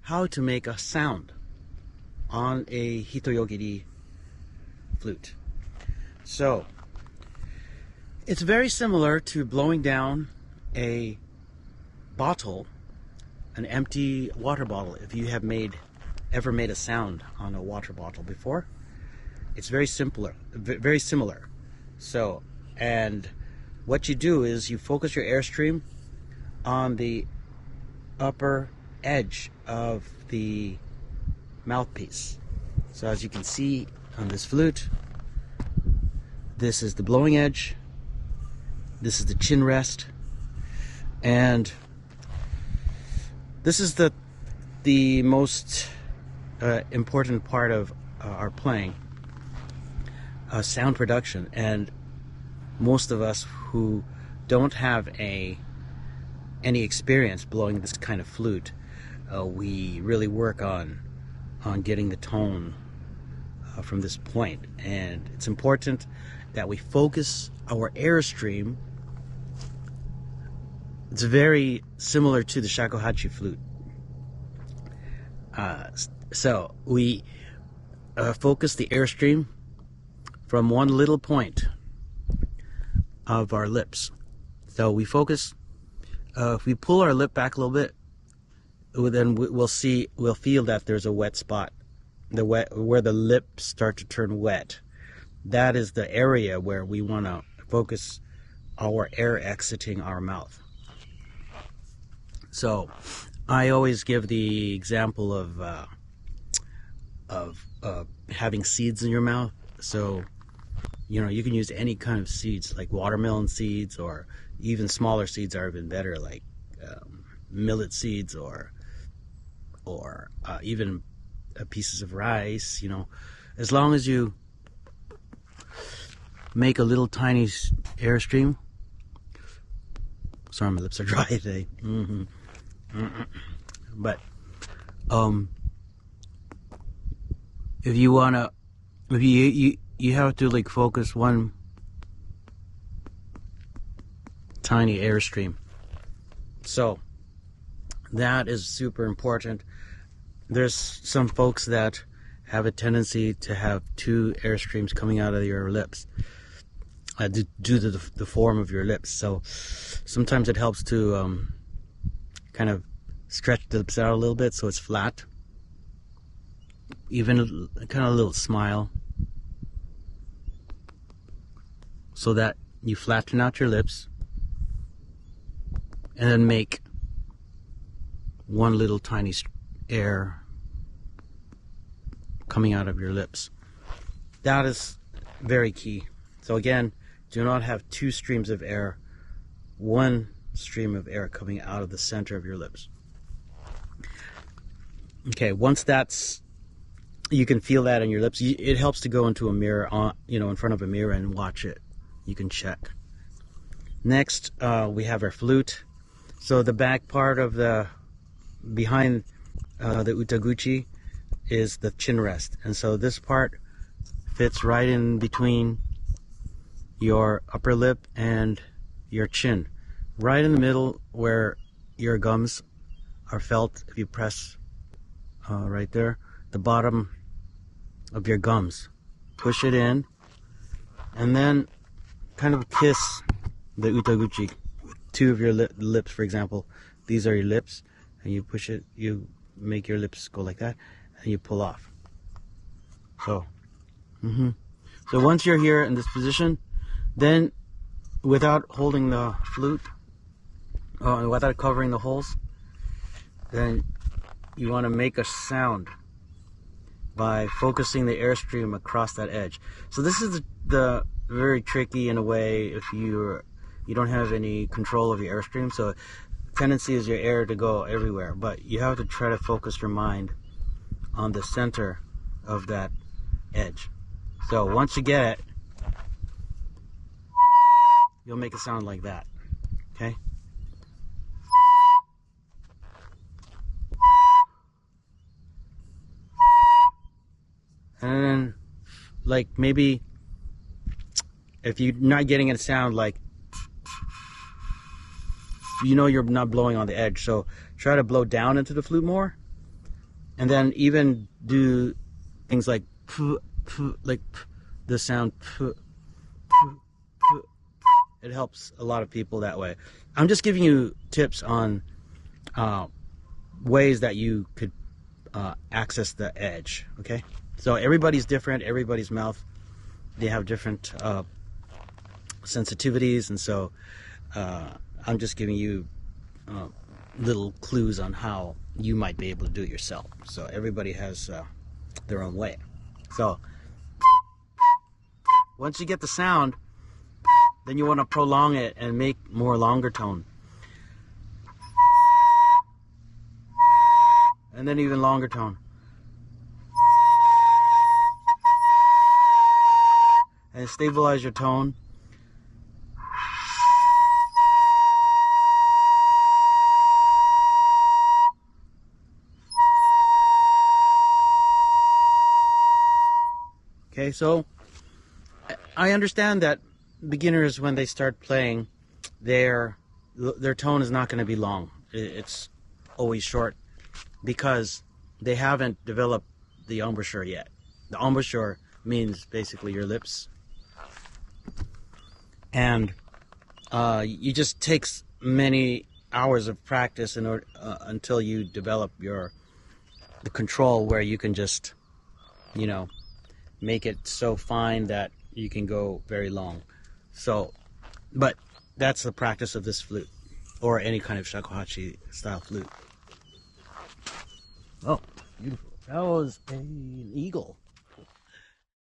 how to make a sound on a Hitoyogiri flute. So it's very similar to blowing down a bottle, an empty water bottle. If you have ever made a sound on a water bottle before, it's very similar. So, and what you do is you focus your airstream on the upper edge of the mouthpiece. So as you can see on this flute, this is the blowing edge, this is the chin rest, and this is the most important part of our playing, sound production. And most of us who don't have any experience blowing this kind of flute, we really work on getting the tone from this point. And it's important that we focus our airstream. It's very similar to the shakuhachi flute. So we focus the airstream from one little point of our lips. So we focus, if we pull our lip back a little bit, then we'll feel that there's a wet spot, where the lips start to turn wet. That is the area where we want to focus our air exiting our mouth. So I always give the example of having seeds in your mouth. So, you can use any kind of seeds, like watermelon seeds, or even smaller seeds are even better, like millet seeds, or even pieces of rice. As long as you make a little tiny airstream. Sorry, my lips are dry today. But if you wanna, if you have to like focus one tiny airstream. So that is super important. There's some folks that have a tendency to have two airstreams coming out of your lips due to the form of your lips. So sometimes it helps to kind of stretch the lips out a little bit so it's flat. Even kind of a little smile, so that you flatten out your lips and then make one little tiny air coming out of your lips. That is very key. So again, do not have two streams of air, one stream of air coming out of the center of your lips. Okay, once you can feel that in your lips, it helps to go into a mirror, in front of a mirror and watch it. You can check. Next, we have our flute. So the back part of behind the utaguchi is the chin rest. And so this part fits right in between your upper lip and your chin. Right in the middle where your gums are felt. If you press right there, the bottom of your gums. Push it in, and then kind of kiss the utaguchi. Two of your lips, for example. These are your lips, and you push it, you make your lips go like that, and you pull off. So, so once you're here in this position, then without holding the flute, without covering the holes, then you want to make a sound by focusing the airstream across that edge. So this is the very tricky in a way if you don't have any control of your airstream. So tendency is your air to go everywhere, but you have to try to focus your mind on the center of that edge. So once you get it, you'll make a sound like that. Okay? And then, like, maybe if you're not getting a sound, like, you're not blowing on the edge, so try to blow down into the flute more. And then even do things like p, p, like p, the sound p, p, p. It helps a lot of people that way. I'm just giving you tips on ways that you could access the edge. Okay, so everybody's different. Everybody's mouth, they have different sensitivities, and so I'm just giving you little clues on how you might be able to do it yourself. So everybody has their own way. So once you get the sound, then you want to prolong it and make more longer tone. And then even longer tone. And stabilize your tone. Okay, so I understand that beginners, when they start playing, their tone is not going to be long. It's always short because they haven't developed the embouchure yet. The embouchure means basically your lips. And it just takes many hours of practice in order, until you develop the control where you can just, make it so fine that you can go very long. So, but that's the practice of this flute, or any kind of shakuhachi style flute. Oh, beautiful. That was an eagle.